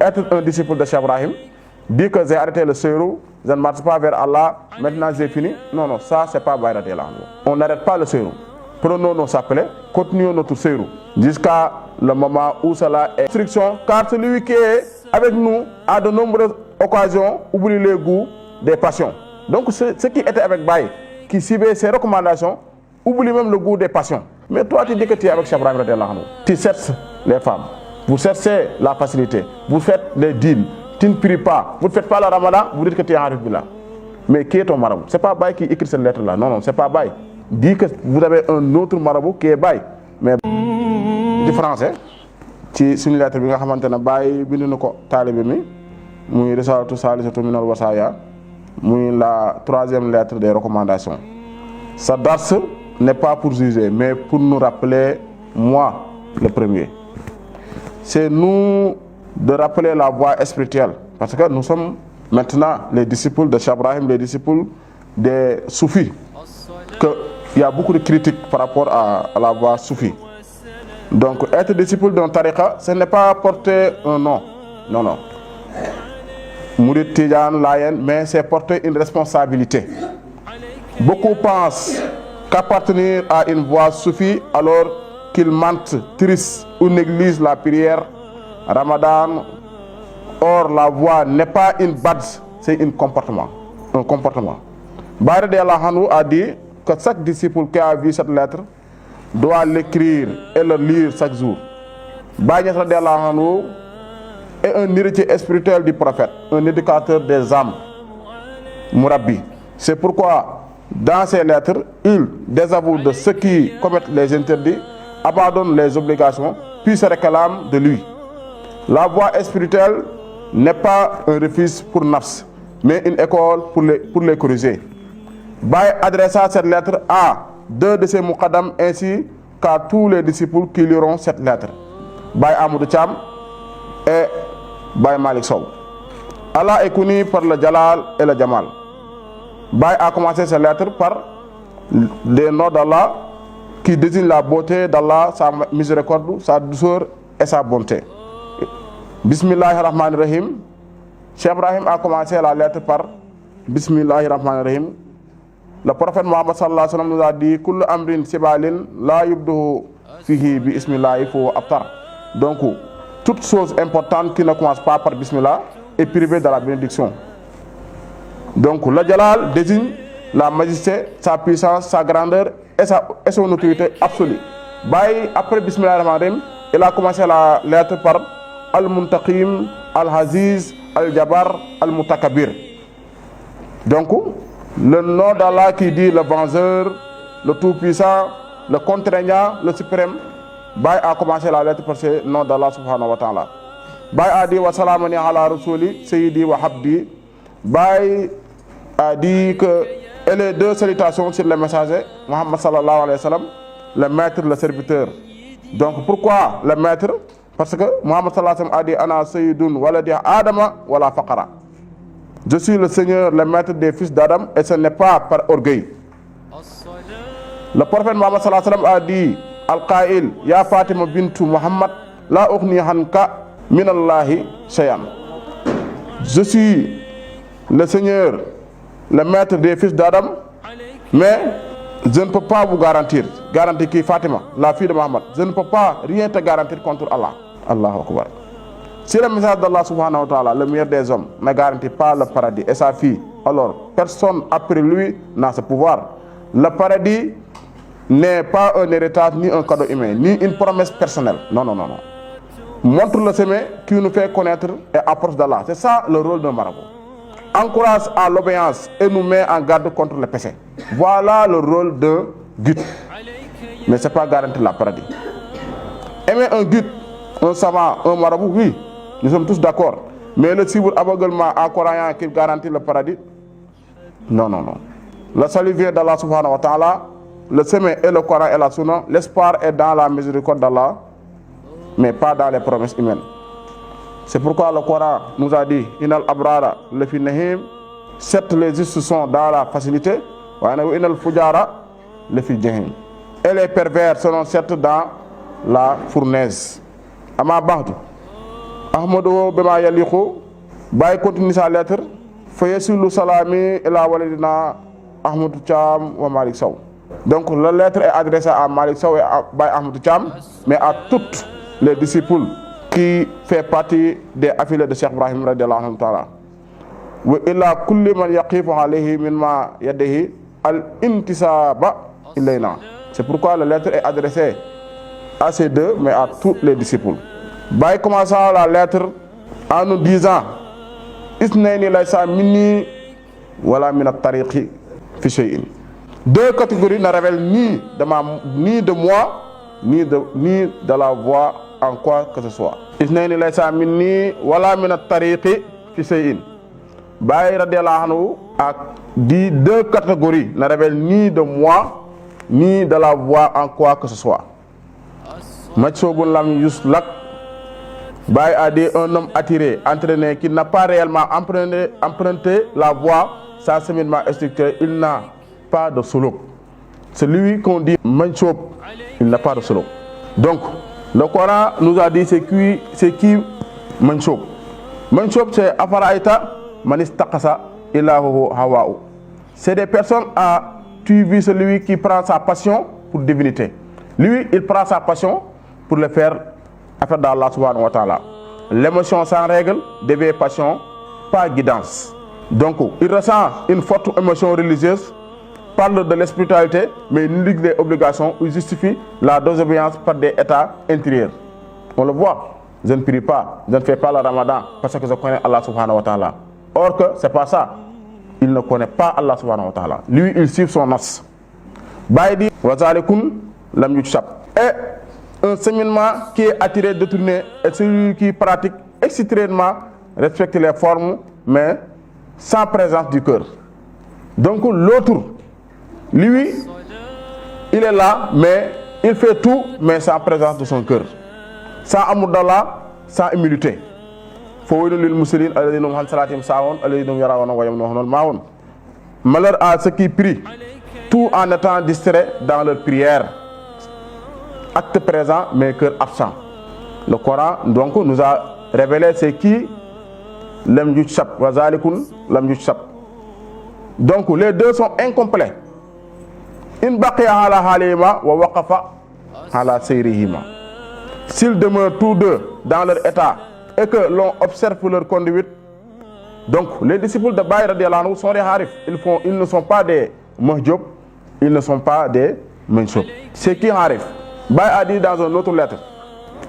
Être un disciple de Cheikh Ibrahim, dire que j'ai arrêté le seyrou, je ne marche pas vers Allah, maintenant j'ai fini. Non, non, ça c'est pas Baye radiallahu anhu. On n'arrête pas le seyrou. Prenons nos chapelets, continuons notre seyrou jusqu'à le moment où cela est instruction, car celui qui est avec nous à de nombreuses occasions oublie les goûts des passions. Donc ceux qui étaient avec Baye, qui suivaient ses recommandations, oublient même le goût des passions. Mais toi tu dis que tu es avec Cheikh Ibrahim radiallahu anhu. Tu cherches les femmes. Vous cherchez la facilité, vous faites les dînes, tu ne pries pas, vous ne faites pas le ramadan, vous dites que tu es Arif Billah. Mais qui est ton marabout? Ce n'est pas Baye qui écrit cette lettre-là. Non, non, ce n'est pas Baye. Dis que vous avez un autre marabout qui est Baye. Mais du français, c'est une lettre qui est Baye, la troisième lettre des recommandations. Sa dars n'est pas pour juger, mais pour nous rappeler, moi, le premier. C'est nous de rappeler la voie spirituelle. Parce que nous sommes maintenant les disciples de Cheikh Ibrahim, les disciples des soufis. Il y a beaucoup de critiques par rapport à la voie soufie. Donc être disciple d'un tariqa, ce n'est pas porter un nom. Non, non. Mourid Tijan, Layen, mais c'est porter une responsabilité. Beaucoup pensent qu'appartenir à une voie soufie alors qu'ils mentent, tristent ou négligent la prière, Ramadan. Or, la voie n'est pas une badge, c'est un comportement. Baye radiallahu anhu a dit que chaque disciple qui a vu cette lettre doit l'écrire et le lire chaque jour. Baye radiallahu anhu est un héritier spirituel du prophète, un éducateur des âmes, Mourabbi. C'est pourquoi, dans ses lettres, il désavoue de ceux qui commettent les interdits, abandonne les obligations, puis se réclame de lui. La voie spirituelle n'est pas un refuge pour Nafs, mais une école pour les corriger. Baye adressa cette lettre à deux de ses muqaddam ainsi qu'à tous les disciples qui liront cette lettre, Baye Amadou Cham et Baye Malik Sow. Allah est connu par le Jalal et le Jamal. Baye a commencé cette lettre par des noms d'Allah qui désigne la beauté d'Allah, sa miséricorde, sa douceur et sa bonté. Bismillahirrahmanirrahim. Cheikh Ibrahim a commencé la lettre par Bismillahirrahmanirrahim. Le prophète Mohammed sallallahu alayhi wa sallam nous a dit Kullu amrin sibalin la yubduhu fihi bi ismillahi fo abtar. Donc, toute chose importante qui ne commence pas par Bismillah est privée de la bénédiction. Donc, le Jalal désigne la majesté, sa puissance, sa grandeur et son autorité absolue. Baye, après Bismillahirrahmanirrahim, il a commencé la lettre par Al-Muntaqim, Al-Aziz, Al-Jabbar, Al-Mutakabir. Donc, le nom d'Allah qui dit le vengeur, le tout-puissant, le contraignant, le suprême. Baye a commencé la lettre par ce nom d'Allah subhanahu wa ta'ala. Baye a dit wa salamani ala rasuli, sayyidi wa habdi. Baye a dit que et les deux salutations sur le messager, Muhammad sallallahu alayhi wa sallam, le maître, le serviteur. Donc pourquoi le maître? Parce que Muhammad sallallahu alayhi wa sallam a dit Ana sayyidun waladi Adama wala faqara. Je suis le Seigneur, le maître des fils d'Adam, et ce n'est pas par orgueil. Le prophète Muhammad sallallahu alayhi wa sallam a dit Al-Qaïl, Ya Fatima bintu Muhammad, la ughni hanka minallahi shay'an. Je suis le Seigneur, le maître des fils d'Adam, mais je ne peux pas vous garantir qui Fatima, la fille de Muhammad, je ne peux pas rien te garantir contre Allah. Allahu Akbar. Si le message d'Allah subhanahu wa ta'ala, le meilleur des hommes, ne garantit pas le paradis et sa fille, alors personne après lui n'a ce pouvoir. Le paradis n'est pas un héritage, ni un cadeau humain, ni une promesse personnelle. Non, non, non, non. Montre le chemin qui nous fait connaître et approche d'Allah. C'est ça le rôle d'un marabout. Encourage à l'obéissance et nous met en garde contre le péché. Voilà le rôle d'un guide. Mais ce n'est pas garantir la paradis. Aimer un guide, un savant, un marabout, oui, nous sommes tous d'accord. Mais le cible aveuglement en croyant qu'il garantit le paradis, non, non, non. Le salut vient d'Allah subhanahu wa ta'ala, le chemin est le Coran et la Sunna, l'espoir est dans la miséricorde d'Allah, mais pas dans les promesses humaines. C'est pourquoi le Coran nous a dit Inal abrara le fi nahim. Certes, les justes sont dans la facilité, Inal fujara le fi jahim. Et les pervers seront certes dans la fournaise. Ama ba'du. ahmadu bima yaliqu. Baye continue sa lettre. Fa yasilu salami ila walidina Ahmadou Thiam wa Malick Sow. Donc la lettre est adressée à Malick Sow et à Baye Ahmadou Thiam, mais à toutes les disciples qui fait partie des affiliés de Cheikh Ibrahim radiyallahu anhu ta'ala. Wa ila kulli man yaqifu alayhi mimma yadihi al-intisaba ilayna. C'est pourquoi la lettre est adressée à ces deux, mais à tous les disciples. Baye commençant la lettre en nous disant Isnayni laysa minni wala min at-tariqi fi shay'in. Deux catégories ne révèlent ni de moi, ni de la voie en quoi que ce soit. Isnayni laysa minni wala min at-tariqi fi shay'in. Baye radiyallahu anhu a dit deux catégories ne révèlent ni de moi, ni de la voie en quoi que ce soit. Majsoubun lam yuslak. Baye a dit un homme attiré, entraîné, qui n'a pas réellement emprunté la voie, sans cheminement structuré, il n'a pas de suluk. Celui qu'on dit Manchoub, il n'a pas de suluk. Donc, le Coran nous a dit c'est qui Manchoub. Manchoub, c'est Afaraïta, Manistaqasa, Ilahu Hawa'u. C'est des personnes tu vis celui qui prend sa passion pour divinité. Lui, il prend sa passion pour le faire affaire d'Allah subhanahu wa ta'ala. L'émotion sans règle devient passion, pas guidance. Donc, il ressent une forte émotion religieuse, parle de l'spiritualité, mais il indique des obligations où il justifie la désobéissance par des états intérieurs. On le voit. Je ne prie pas, je ne fais pas le ramadan parce que je connais Allah subhanahu wa ta'ala. Or que c'est pas ça. Il ne connaît pas Allah subhanahu wa ta'ala. Lui, il suit son os. Baye dit, wa zalikun lam yutshab. Et un cheminement qui est attiré, détourné, et celui qui pratique extrêmement respecte les formes, mais sans présence du cœur. Donc l'autre, lui, il est là, mais il fait tout, mais sans présence de son cœur. Sans amour d'Allah, sans humilité. Malheur à ceux qui prient, tout en étant distraits dans leur prière. Acte présent, mais cœur absent. Le Coran donc nous a révélé c'est qui lam yutshab wa zalikun lam yutshab. Donc les deux sont incomplets. In baqiya ala halima wa waqafa ala sayrihima. S'ils demeurent tous deux dans leur état et que l'on observe leur conduite, donc les disciples de Baye radiyallahu anhu sont des harif. Ils ne sont pas des mahjoub, ils ne sont pas des manchoub. C'est qui harif? Baye a dit dans une autre lettre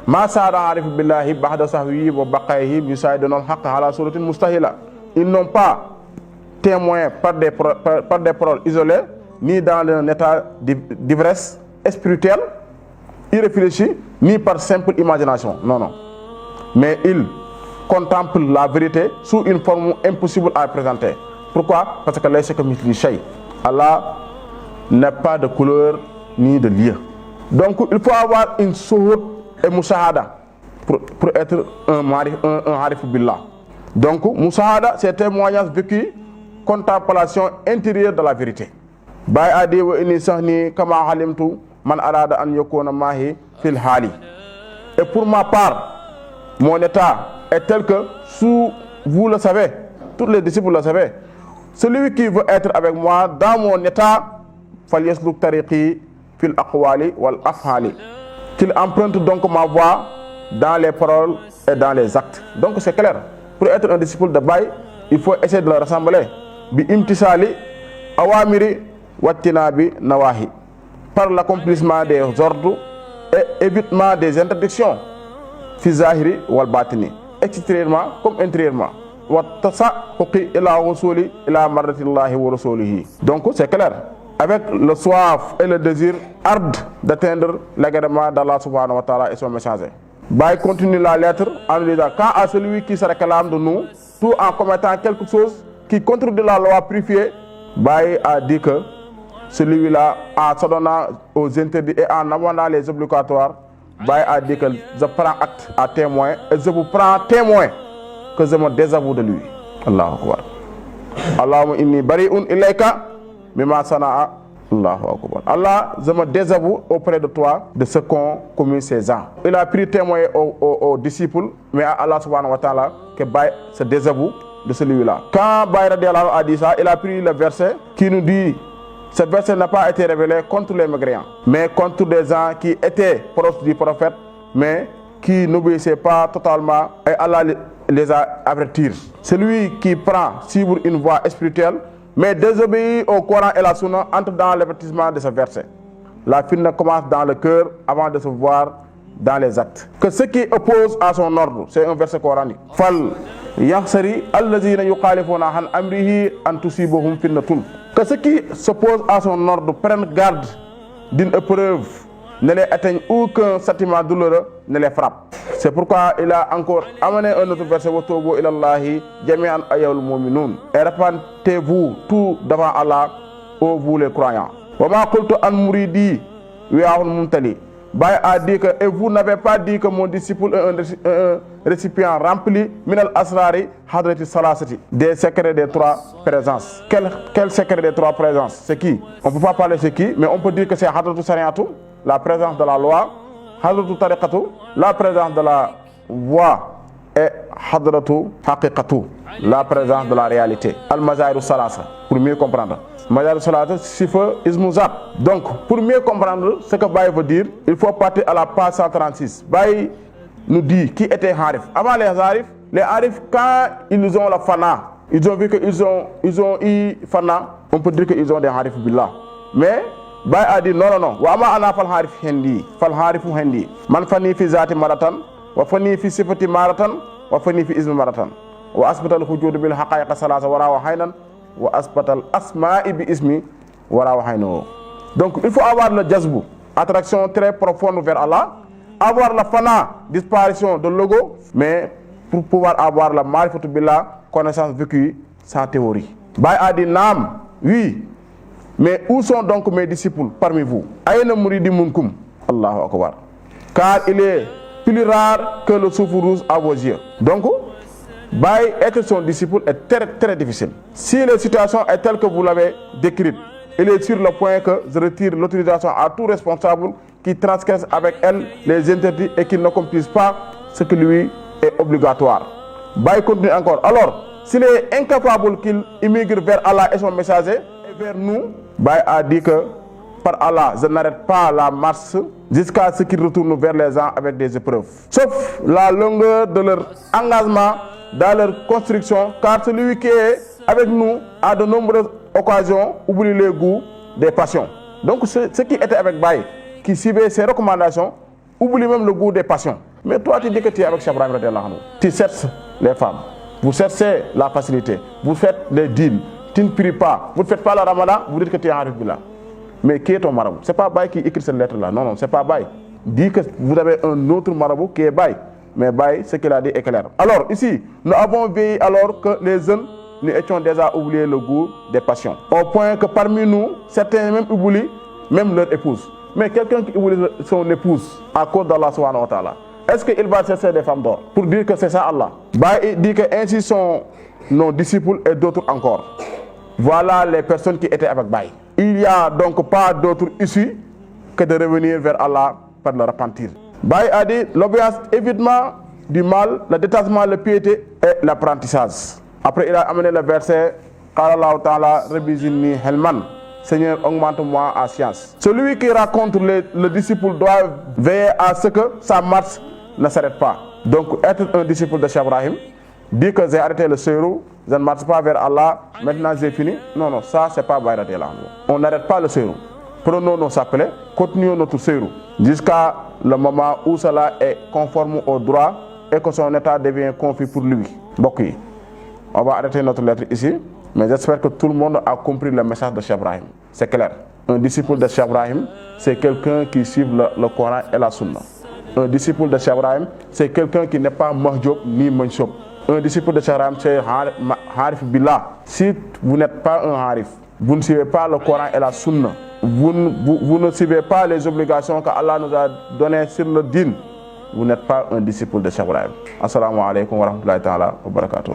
Ma sa'ada harif billahi ba'da sahwihi wa baqaihi yusaiduna al-haqq ala suratin mustahila. Ils n'ont pas témoin par des paroles isolées, ni dans un état d'ivresse spirituelle, irréfléchi, ni par simple imagination. Non, non. Mais ils contemplent la vérité sous une forme impossible à présenter. Pourquoi? Parce que laysa kamithlihi shay. Allah n'a pas de couleur ni de lieu. Donc il faut avoir une suhud et mushahada pour être un harif billah. Donc mushahada c'est témoignage vécu, contemplation intérieure de la vérité. Baye a dit wa inni sahni kama halimtu man arada an yakuna mahi fil hali. Et pour ma part, mon état est tel que, vous le savez, tous les disciples le savent, celui qui veut être avec moi dans mon état, falyasluk tariqi fil aqwali wal afhali. Qu'il emprunte donc ma voie dans les paroles et dans les actes. Donc c'est clair. Pour être un disciple de Baye, il faut essayer de le rassembler. Bi imtisali awamiri wattinabi nawahi. Par l'accomplissement des ordres et évitement des interdictions. Fi zahiri wal batini. Extérieurement comme intérieurement. Wa tasaqquqi ila rusuli ila marratillahi wa rasulihi. Donc c'est clair. Avec le soif et le désir ardent d'atteindre l'agrément d'Allah subhanahu wa ta'ala et son messager. Baye continue la lettre en disant quand à celui qui se réclame de nous, tout en commettant quelque chose qui contredit la loi purifiée, Baye a dit que celui-là, en s'adonnant aux interdits et en abandonnant les obligatoires, Baye a dit que je prends acte à témoin et je vous prends témoin que je me désavoue de lui. Allahu Akbar. Allahumma inni bari'un ilayka mimma sana'a Allahu Akbar. Allah, je me désavoue auprès de toi de ce qu'ont commis ces gens. Il a pris témoin aux disciples, mais à Allah subhanahu wa ta'ala que Baye se désavoue de celui-là. Quand Baye radiallahu a dit ça, il a pris le verset qui nous dit, ce verset n'a pas été révélé contre les mécréants, mais contre des gens qui étaient proches du prophète, mais qui n'obéissaient pas totalement, et Allah les a avertis. Celui qui prend suivre une voie spirituelle, mais désobéit au Coran et la Sunna, entre dans l'avertissement de ce verset. La fitna commence dans le cœur avant de se voir dans les actes. Que ce qui oppose à son ordre, c'est un verset coranique. Fal yakhsari allazina yukhalifuna an amrihi an tusibuhum fitnatun. Que ceux qui s'opposent à son ordre prennent garde d'une épreuve, ne les atteigne aucun châtiment douloureux, ne les frappe. C'est pourquoi il a encore amené un autre verset, Watubu ilallahi jami'an ayyuhal mu'minun. Et repentez-vous tout devant Allah, ô vous les croyants. Wa ma qultu an muridi wi'ahun mumtali. Baye a dit que, et vous n'avez pas dit que mon disciple est un récipient rempli minal asrari hadrati salasati, des secrets des trois présences. Quel secret des trois présences? C'est qui? On ne peut pas parler c'est qui, mais on peut dire que c'est hadratu sariatu, la présence de la loi, hadratu tariqatu, la présence de la voie, et hadratu haqiqatu, la présence de la réalité. Al-Mazahir salasa, pour mieux comprendre. Mazahir salasa, sifa ismuzat. Donc, pour mieux comprendre ce que Baye veut dire, il faut partir à la page 136. Baye nous dit qui était Harif. Avant les Harif, quand ils ont la fana, ils ont vu qu'ils ont eu fana, on peut dire qu'ils ont des Harif billah. Mais Baye a dit non. Wa ma ana fal Harif hendi, fal Harifu hendi. Man fani fi zati maratan, wa fani fi sifati maratan, wa fani fi ismi maratan. Wa asbatal hujud bil haqa'iq salasa wara wa haynan, wa asbatal asma'i bi ismi wara wa hayno. Donc il faut avoir le jazbu, attraction très profonde vers Allah, avoir la fana, disparition de logo, mais pour pouvoir avoir la marifatu billah, connaissance vécue sans théorie. Baye a dit naam, oui, mais où sont donc mes disciples parmi vous? Ayna muridi munkum, Allahu Akbar. Car il est plus rare que le souffle rouge à vos yeux. Donc, Baye, être son disciple est très très difficile. Si la situation est telle que vous l'avez décrite, il est sur le point que je retire l'autorisation à tout responsable qui transgresse avec elle les interdits et qui n'accomplisse pas ce qui lui est obligatoire. Baye continue encore. Alors, s'il est incapable qu'il immigre vers Allah et son messager et vers nous, Baye a dit que par Allah, je n'arrête pas la marche jusqu'à ce qu'ils retournent vers les gens avec des épreuves. Sauf la longueur de leur engagement dans leur construction, car celui qui est avec nous a de nombreuses occasions oublie les goûts des passions. Donc ceux qui étaient avec Baye, qui suivaient ses recommandations, oublient même le goût des passions. Mais toi tu dis que tu es avec Cheikh Ibrahim radiallahu anhu. Tu cherches les femmes, vous cherchez la facilité, vous faites des dînes, tu ne pries pas, vous ne faites pas le ramadan, vous dites que tu es en Arif Billah. Mais qui est ton marabout? C'est pas Baye qui écrit cette lettre-là. Non, c'est pas Baye. Dis que vous avez un autre marabout qui est Baye. Mais Baye, ce qu'il a dit est clair. Alors, ici, nous avons veillé alors que les jeunes, nous étions déjà oublié le goût des passions. Au point que parmi nous, certains même oublient même leur épouse. Mais quelqu'un qui oublie son épouse à cause d'Allah subhanahu wa ta'ala, est-ce qu'il va chercher des femmes d'or pour dire que c'est ça Allah? Baye dit que ainsi sont nos disciples et d'autres encore. Voilà les personnes qui étaient avec Baye. Il n'y a donc pas d'autre issue que de revenir vers Allah par le repentir. Baye a dit l'obéissance, évitement du mal, le détachement, la piété et l'apprentissage. Après, il a amené le verset Qala Allah Ta'ala Rabbi zidni ilman. Seigneur, augmente-moi en science. Celui qui raconte le disciple doit veiller à ce que sa marche ne s'arrête pas. Donc, être un disciple de Cheikh Ibrahim, dire que j'ai arrêté le seyrou, je ne marche pas vers Allah, maintenant j'ai fini. Non, ça c'est pas Baye radiallahu anhu. On n'arrête pas le seyrou. Prenons nos chapelets, continuons notre seyrou jusqu'à le moment où cela est conforme au droit et que son état devient confus pour lui. Donc, on va arrêter notre lettre ici, mais j'espère que tout le monde a compris le message de Cheikh Ibrahim. C'est clair. Un disciple de Cheikh Ibrahim, c'est quelqu'un qui suit le Coran et la Sunna. Un disciple de Cheikh Ibrahim, c'est quelqu'un qui n'est pas Mahjoub ni Manchoub. Un disciple de Cheikh Ibrahim, c'est Harif Billah. Si vous n'êtes pas un Harif, vous ne suivez pas le Coran et la Sunna, vous ne suivez pas les obligations qu'Allah nous a données sur le dîn, vous n'êtes pas un disciple de Cheikh Ibrahim. Assalamu alaikum wa rahmatullahi ta'ala wa barakatuh.